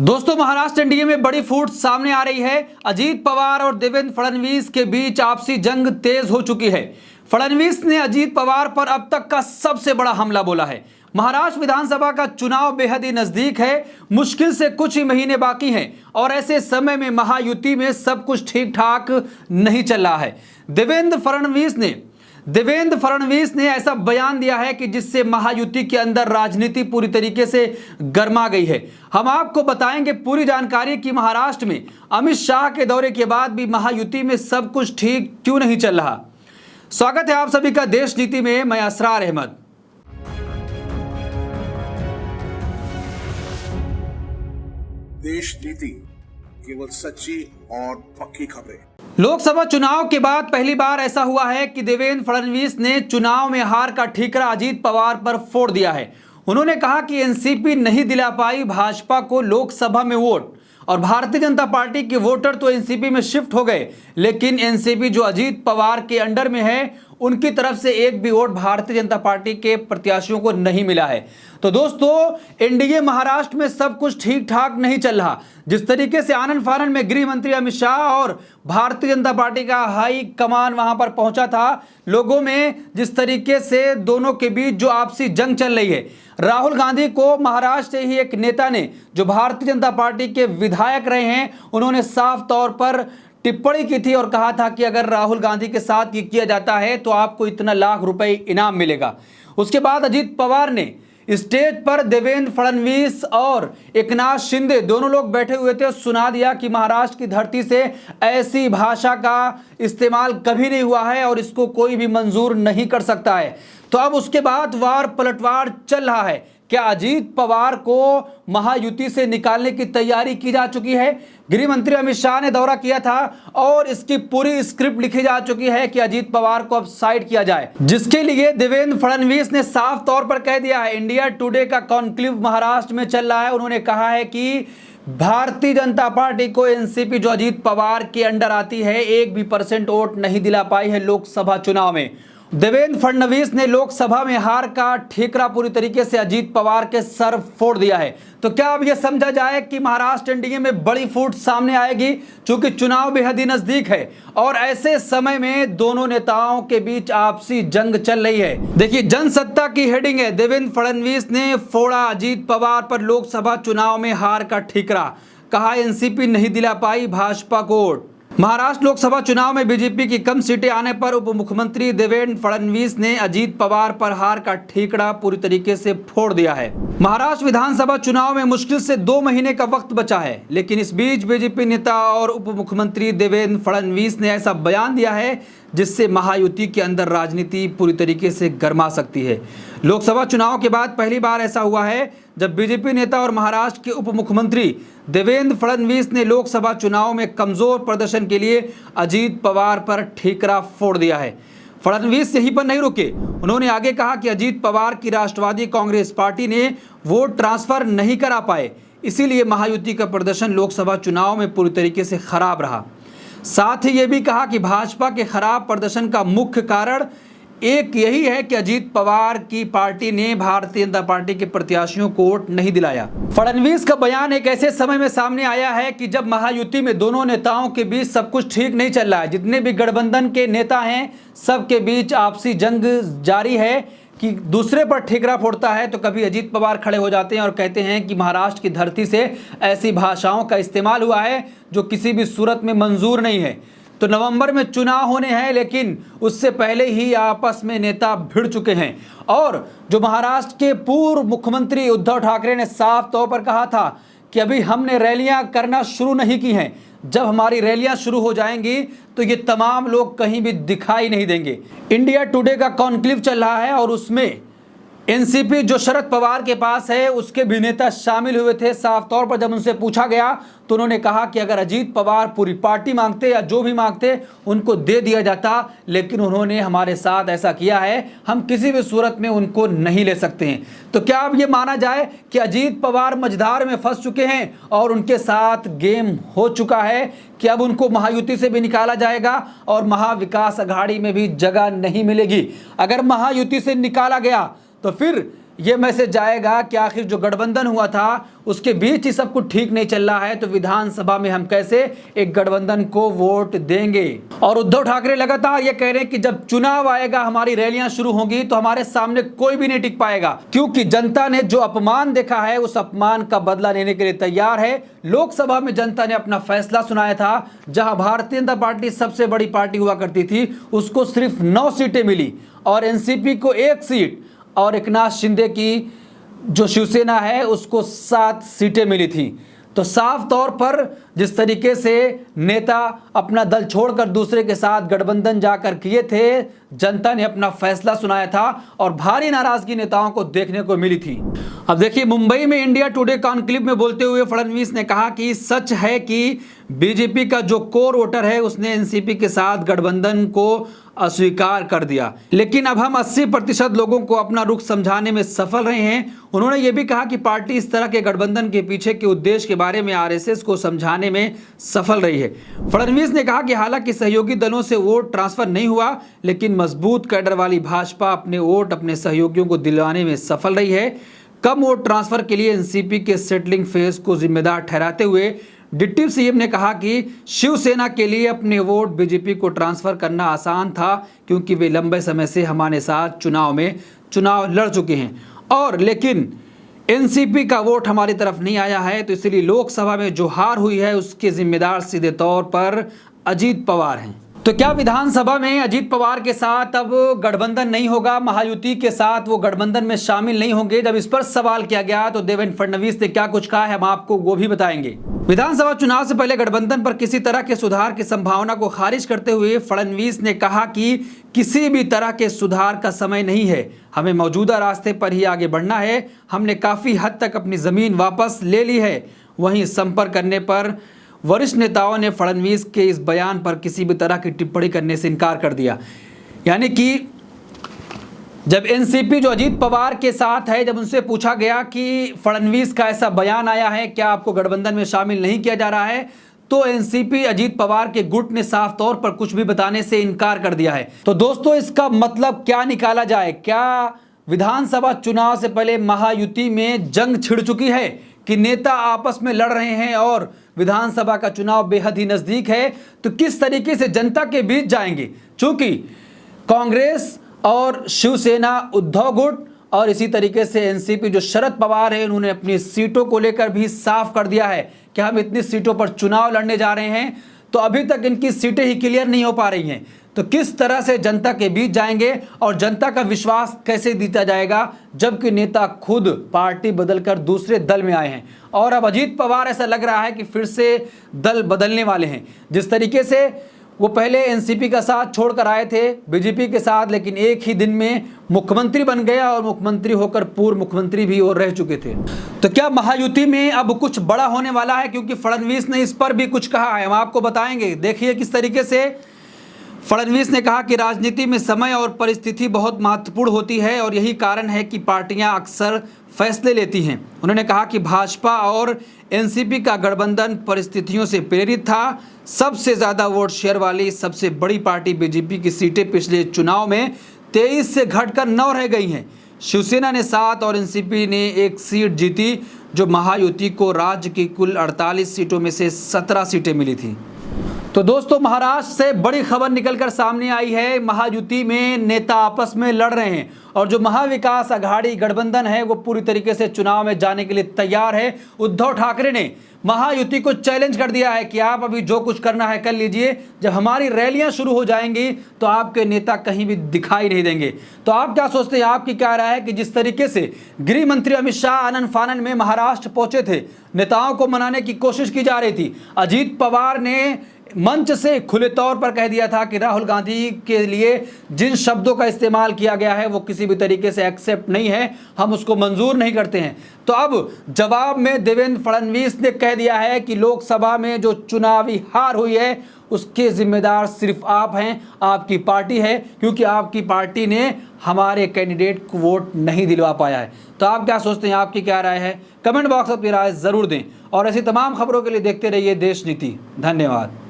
दोस्तों, महाराष्ट्र एनडीए में बड़ी फूट सामने आ रही है। अजीत पवार और देवेंद्र फडणवीस के बीच आपसी जंग तेज हो चुकी है। फडणवीस ने अजीत पवार पर अब तक का सबसे बड़ा हमला बोला है। महाराष्ट्र विधानसभा का चुनाव बेहद ही नजदीक है, मुश्किल से कुछ ही महीने बाकी हैं और ऐसे समय में महायुति में सब कुछ ठीक ठाक नहीं चल रहा है। देवेंद्र फडणवीस ने ऐसा बयान दिया है कि जिससे महायुति के अंदर राजनीति पूरी तरीके से गर्मा गई है। हम आपको बताएंगे पूरी जानकारी कि महाराष्ट्र में अमित शाह के दौरे के बाद भी महायुति में सब कुछ ठीक क्यों नहीं चल रहा। स्वागत है आप सभी का देश नीति में। मैं असरार अहमद। देश नीति, केवल सच्ची और पक्की खबरें। लोकसभा चुनाव के बाद पहली बार ऐसा हुआ है कि देवेंद्र फडणवीस ने चुनाव में हार का ठीकरा अजीत पवार पर फोड़ दिया है। उन्होंने कहा कि एनसीपी नहीं दिला पाई भाजपा को लोकसभा में वोट और भारतीय जनता पार्टी के वोटर तो एनसीपी में शिफ्ट हो गए, लेकिन एनसीपी जो अजीत पवार के अंडर में है उनकी तरफ से एक भी वोट भारतीय जनता पार्टी के प्रत्याशियों को नहीं मिला है। तो दोस्तों, एनडीए महाराष्ट्र में सब कुछ ठीक ठाक नहीं चल रहा। जिस तरीके से आनंद फानन में गृह मंत्री अमित शाह और भारतीय जनता पार्टी का हाई कमान वहां पर पहुंचा था, लोगों में जिस तरीके से दोनों के बीच जो आपसी जंग चल रही है, राहुल गांधी को महाराष्ट्र से ही एक नेता ने जो भारतीय जनता पार्टी के विधायक रहे हैं, उन्होंने साफ तौर पर टिप्पणी की थी और कहा था कि अगर राहुल गांधी के साथ ये किया जाता है तो आपको इतना लाख रुपए इनाम मिलेगा। उसके बाद अजीत पवार ने स्टेज पर देवेंद्र फडणवीस और एकनाथ शिंदे दोनों लोग बैठे हुए थे, सुना दिया कि महाराष्ट्र की धरती से ऐसी भाषा का इस्तेमाल कभी नहीं हुआ है और इसको कोई भी मंजूर नहीं कर सकता है। तो अब उसके बाद वार पलटवार चल रहा है। क्या अजीत पवार को महायुति से निकालने की तैयारी की जा चुकी है? गृह मंत्री अमित शाह ने दौरा किया था और इसकी पूरी स्क्रिप्ट लिखी जा चुकी है कि अजीत पवार को अब साइड किया जाए, जिसके लिए देवेंद्र फडणवीस ने साफ तौर पर कह दिया है। इंडिया टुडे का कॉन्क्लेव महाराष्ट्र में चल रहा है। उन्होंने कहा है कि भारतीय जनता पार्टी को एनसीपी जो अजीत पवार के अंडर आती है 1% वोट नहीं दिला पाई है लोकसभा चुनाव में। देवेंद्र फडणवीस ने लोकसभा में हार का ठीकरा पूरी तरीके से अजीत पवार के सर फोड़ दिया है। तो क्या अब यह समझा जाए कि महाराष्ट्र एनडीए में बड़ी फूट सामने आएगी, चूंकि चुनाव बेहद ही नजदीक है और ऐसे समय में दोनों नेताओं के बीच आपसी जंग चल रही है। देखिए, जनसत्ता की हेडिंग है, देवेंद्र फडणवीस ने फोड़ा अजीत पवार पर लोकसभा चुनाव में हार का ठीकरा, कहा एनसीपी नहीं दिला पाई भाजपा को वोट। महाराष्ट्र लोकसभा चुनाव में बीजेपी की कम सीटें आने पर उप मुख्यमंत्री देवेंद्र फडणवीस ने अजीत पवार पर हार का ठीकरा पूरी तरीके से फोड़ दिया है। महाराष्ट्र विधानसभा चुनाव में मुश्किल से 2 महीने का वक्त बचा है, लेकिन इस बीच बीजेपी नेता और उप मुख्यमंत्री देवेंद्र फडणवीस ने ऐसा बयान दिया है जिससे महायुति के अंदर राजनीति पूरी तरीके से गर्मा सकती है। लोकसभा चुनाव के बाद पहली बार ऐसा हुआ है जब बीजेपी नेता और महाराष्ट्र के उप मुख्यमंत्री देवेंद्र फडणवीस ने लोकसभा चुनाव में कमजोर प्रदर्शन के लिए अजीत पवार पर ठीकरा फोड़ दिया है। फडणवीस यहीं पर नहीं रुके, उन्होंने आगे कहा कि अजीत पवार की राष्ट्रवादी कांग्रेस पार्टी ने वोट ट्रांसफर नहीं करा पाए, इसीलिए महायुति का प्रदर्शन लोकसभा चुनाव में पूरी तरीके से खराब रहा। साथ ही ये भी कहा कि भाजपा के खराब प्रदर्शन का मुख्य कारण एक यही है कि अजीत पवार की पार्टी ने भारतीय जनता पार्टी के प्रत्याशियों को वोट नहीं दिलाया। फडणवीस का बयान एक ऐसे समय में सामने आया है कि जब महायुति में दोनों नेताओं के बीच सब कुछ ठीक नहीं चल रहा है। जितने भी गठबंधन के नेता हैं, सबके बीच आपसी जंग जारी है कि दूसरे पर ठीकरा फोड़ता है। तो कभी अजीत पवार खड़े हो जाते हैं और कहते हैं कि महाराष्ट्र की धरती से ऐसी भाषाओं का इस्तेमाल हुआ है जो किसी भी सूरत में मंजूर नहीं है। तो नवंबर में चुनाव होने हैं, लेकिन उससे पहले ही आपस में नेता भिड़ चुके हैं। और जो महाराष्ट्र के पूर्व मुख्यमंत्री उद्धव ठाकरे ने साफ तौर पर कहा था कि अभी हमने रैलियां करना शुरू नहीं की हैं, जब हमारी रैलियां शुरू हो जाएंगी तो ये तमाम लोग कहीं भी दिखाई नहीं देंगे। इंडिया टुडे का कॉन्क्लेव चल रहा है और उसमें एनसीपी जो शरद पवार के पास है उसके भी नेता शामिल हुए थे। साफ तौर पर जब उनसे पूछा गया तो उन्होंने कहा कि अगर अजीत पवार पूरी पार्टी मांगते या जो भी मांगते उनको दे दिया जाता, लेकिन उन्होंने हमारे साथ ऐसा किया है, हम किसी भी सूरत में उनको नहीं ले सकते हैं। तो क्या अब ये माना जाए कि अजीत पवार मझधार में फंस चुके हैं और उनके साथ गेम हो चुका है कि अब उनको महायुति से भी निकाला जाएगा और महाविकास अघाड़ी में भी जगह नहीं मिलेगी। अगर महायुति से निकाला गया तो फिर ये मैसेज जाएगा कि आखिर जो गठबंधन हुआ था उसके बीच ही सब कुछ ठीक नहीं चल रहा है, तो विधानसभा में हम कैसे एक गठबंधन को वोट देंगे। और उद्धव ठाकरे लगातार ये कह रहे हैं कि जब चुनाव आएगा, हमारी रैलियां शुरू होंगी, तो हमारे सामने कोई भी नहीं टिक पाएगा, क्योंकि जनता ने जो अपमान देखा है उस अपमान का बदला लेने के लिए तैयार है। लोकसभा में जनता ने अपना फैसला सुनाया था, जहां भारतीय जनता पार्टी सबसे बड़ी पार्टी हुआ करती थी, उसको सिर्फ 9 सीटें मिली और एनसीपी को 1 सीट और एकनाथ शिंदे की जो शिवसेना है उसको 7 सीटें मिली थी। तो साफ तौर पर जिस तरीके से नेता अपना दल छोड़कर दूसरे के साथ गठबंधन जाकर किए थे, जनता ने अपना फैसला सुनाया था और भारी नाराजगी नेताओं को देखने को मिली थी। अब देखिए, मुंबई में इंडिया टुडे कॉन्क्लेव में बोलते हुए फडणवीस ने कहा कि सच है कि बीजेपी का जो कोर वोटर है उसने एनसीपी के साथ गठबंधन को अस्वीकार कर दिया, लेकिन अब हम 80% लोगों को अपना रुख समझाने में सफल रहे हैं। उन्होंने ये भी कहा कि पार्टी इस तरह के गठबंधन के पीछे के उद्देश्य के बारे में आरएसएस को समझाने में सफल रही है। फडणवीस ने कहा कि हालांकि सहयोगी दलों से वोट ट्रांसफर नहीं हुआ, लेकिन मजबूत कैडर वाली भाजपा अपने वोट अपने सहयोगियों को दिलवाने में सफल रही है। कम वोट ट्रांसफर के लिए एनसीपी के सेटलिंग फेज को जिम्मेदार ठहराते हुए डिप्टी सीएम ने कहा कि शिवसेना के लिए अपने वोट बीजेपी को ट्रांसफर करना आसान था, क्योंकि वे लंबे समय से हमारे साथ चुनाव लड़ चुके हैं, और लेकिन एनसीपी का वोट हमारी तरफ नहीं आया है, तो इसलिए लोकसभा में जो हार हुई है उसके जिम्मेदार सीधे तौर पर अजीत पवार हैं। तो क्या विधानसभा में अजीत पवार के साथ अब गठबंधन नहीं होगा, महायुति के साथ वो गठबंधन में शामिल नहीं होंगे? जब इस पर सवाल किया गया तो देवेंद्र फडणवीस ने क्या कुछ कहा है, हम आपको वो भी बताएंगे। विधानसभा चुनाव से पहले गठबंधन पर किसी तरह के सुधार की संभावना को खारिज करते हुए फडणवीस ने कहा कि किसी भी तरह के सुधार का समय नहीं है, हमें मौजूदा रास्ते पर ही आगे बढ़ना है। हमने काफी हद तक अपनी जमीन वापस ले ली है। वहीं संपर्क करने पर वरिष्ठ नेताओं ने फडणवीस के इस बयान पर किसी भी तरह की टिप्पणी करने से इनकार कर दिया। यानी कि जब एनसीपी जो अजीत पवार के साथ है, जब उनसे पूछा गया कि फडणवीस का ऐसा बयान आया है, क्या आपको गठबंधन में शामिल नहीं किया जा रहा है, तो एनसीपी अजीत पवार के गुट ने साफ तौर पर कुछ भी बताने से इनकार कर दिया है। तो दोस्तों, इसका मतलब क्या निकाला जाए? क्या विधानसभा चुनाव से पहले महायुति में जंग छिड़ चुकी है कि नेता आपस में लड़ रहे हैं और विधानसभा का चुनाव बेहद ही नजदीक है? तो किस तरीके से जनता के बीच जाएंगे? चूंकि कांग्रेस और शिवसेना उद्धव गुट और इसी तरीके से एनसीपी जो शरद पवार है, उन्होंने अपनी सीटों को लेकर भी साफ कर दिया है कि हम इतनी सीटों पर चुनाव लड़ने जा रहे हैं, तो अभी तक इनकी सीटें ही क्लियर नहीं हो पा रही हैं। तो किस तरह से जनता के बीच जाएंगे और जनता का विश्वास कैसे जीता जाएगा, जबकि नेता खुद पार्टी बदलकर दूसरे दल में आए हैं और अब अजीत पवार ऐसा लग रहा है कि फिर से दल बदलने वाले हैं। जिस तरीके से वो पहले एनसीपी का साथ छोड़कर आए थे बीजेपी के साथ, लेकिन एक ही दिन में मुख्यमंत्री बन गया और मुख्यमंत्री होकर पूर्व मुख्यमंत्री भी और रह चुके थे। तो क्या महायुति में अब कुछ बड़ा होने वाला है? क्योंकि फडणवीस ने इस पर भी कुछ कहा है, हम आपको बताएंगे। देखिए किस तरीके से फडणवीस ने कहा कि राजनीति में समय और परिस्थिति बहुत महत्वपूर्ण होती है और यही कारण है कि पार्टियां अक्सर फैसले लेती हैं। उन्होंने कहा कि भाजपा और एनसीपी का गठबंधन परिस्थितियों से प्रेरित था। सबसे ज़्यादा वोट शेयर वाली सबसे बड़ी पार्टी बीजेपी की सीटें पिछले चुनाव में 23 से घटकर 9 रह गई हैं। शिवसेना ने 7 और एनसीपी ने 1 सीट जीती, जो महायुति को राज्य की कुल 48 सीटों में से 17 सीटें मिली थी। तो दोस्तों, महाराष्ट्र से बड़ी खबर निकलकर सामने आई है। महायुति में नेता आपस में लड़ रहे हैं और जो महाविकास आघाड़ी गठबंधन है वो पूरी तरीके से चुनाव में जाने के लिए तैयार है। उद्धव ठाकरे ने महायुति को चैलेंज कर दिया है कि आप अभी जो कुछ करना है कर लीजिए, जब हमारी रैलियां शुरू हो जाएंगी तो आपके नेता कहीं भी दिखाई नहीं देंगे। तो आप क्या सोचते हैं, आपकी क्या राय है कि जिस तरीके से गृह मंत्री अमित शाह आनन फानन में महाराष्ट्र पहुंचे थे, नेताओं को मनाने की कोशिश की जा रही थी, अजीत पवार ने मंच से खुले तौर पर कह दिया था कि राहुल गांधी के लिए जिन शब्दों का इस्तेमाल किया गया है वो किसी भी तरीके से एक्सेप्ट नहीं है, हम उसको मंजूर नहीं करते हैं। तो अब जवाब में देवेंद्र फडणवीस ने कह दिया है कि लोकसभा में जो चुनावी हार हुई है उसके जिम्मेदार सिर्फ आप हैं, आपकी पार्टी है, क्योंकि आपकी पार्टी ने हमारे कैंडिडेट को वोट नहीं दिलवा पाया है। तो आप क्या सोचते हैं, आपकी क्या राय है? कमेंट बॉक्स में अपनी राय जरूर दें और ऐसी तमाम खबरों के लिए देखते रहिए देश नीति। धन्यवाद।